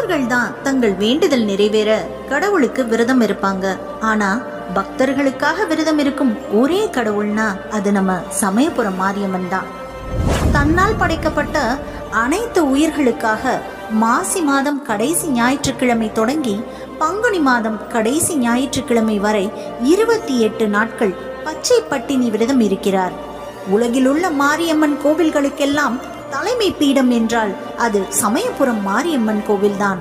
பக்தர்கள் தான் தங்கள் வேண்டுதல் நிறைவேற கடவுளுக்கு விரதம் இருப்பாங்க. ஆனா பக்தர்களுக்காக விரதம் இருக்கும் ஒரே கடவுள்னா அது நம்ம சமயபுரம் மாரியம்மன் தான். தன்னால் படைக்கப்பட்ட அனைத்து உயிர்களுக்காக மாசி மாதம் கடைசி ஞாயிற்றுக்கிழமை தொடங்கி பங்குனி மாதம் கடைசி ஞாயிற்றுக்கிழமை வரை 28 நாட்கள் பச்சை பட்டினி விரதம் இருக்கிறார். உலகிலுள்ள மாரியம்மன் கோவில்களுக்கெல்லாம் தலைமை பீடம் என்றால் அது சமயபுரம் மாரியம்மன் கோவில்தான்.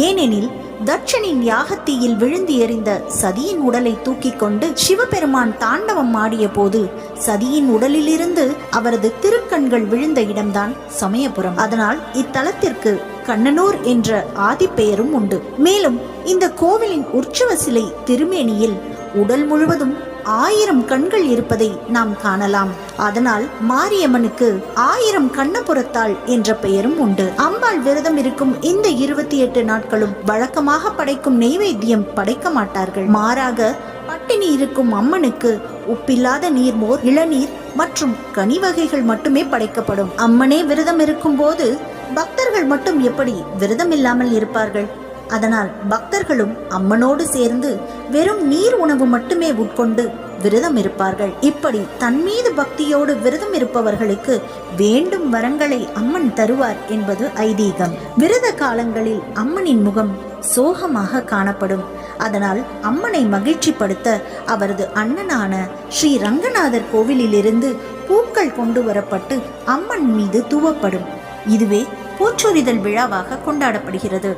ஏனெனில் தட்சனின் யாகத்தீயில் விழுந்து எறிந்த சதியின் உடலை தூக்கி கொண்டு சிவபெருமான் தாண்டவம் ஆடிய போது சதியின் உடலிலிருந்து அவரது திருக்கண்கள் விழுந்த இடம்தான் சமயபுரம். அதனால் இத்தலத்திற்கு கண்ணனூர் என்ற ஆதிப்பெயரும் உண்டு. மேலும் இந்த கோவிலின் உற்சவ சிலை திருமேனியில் உடல் முழுவதும் 1000 கண்கள் இருப்பதை நாம் காணலாம். அதனால் மாரியம்மனுக்கு 1000 கண்ணபுரத்தாள் என்ற பெயரும் உண்டு. அம்பாள் விரதம் இருக்கும் இந்த 28 நாட்களும் வழக்கமாக படைக்கும் நெய்வேத்தியம் படைக்க மாட்டார்கள். மாறாக பட்டினி இருக்கும் அம்மனுக்கு உப்பில்லாத நீர்மோர், இளநீர் மற்றும் கனி வகைகள் மட்டுமே படைக்கப்படும். அம்மனே விரதம் இருக்கும் போது பக்தர்கள் மட்டும் எப்படி விரதம் இல்லாமல் இருப்பார்கள்? அதனால் பக்தர்களும் அம்மனோடு சேர்ந்து வெறும் நீர் உணவு மட்டுமே உட்கொண்டு விரதம் இருப்பார்கள். இப்படி தன் மீது பக்தியோடு விரதம் இருப்பவர்களுக்கு வேண்டும் வரங்களை அம்மன் தருவார் என்பது ஐதீகம். விரத காலங்களில் அம்மனின் முகம் சோகமாக காணப்படும். அதனால் அம்மனை மகிழ்ச்சிப்படுத்த அவரது அண்ணனான ஸ்ரீ ரங்கநாதர் கோவிலிலிருந்து பூக்கள் கொண்டு வரப்பட்டு அம்மன் மீது தூவப்படும். இதுவே பூச்சொரிதல் விழாவாக கொண்டாடப்படுகிறது.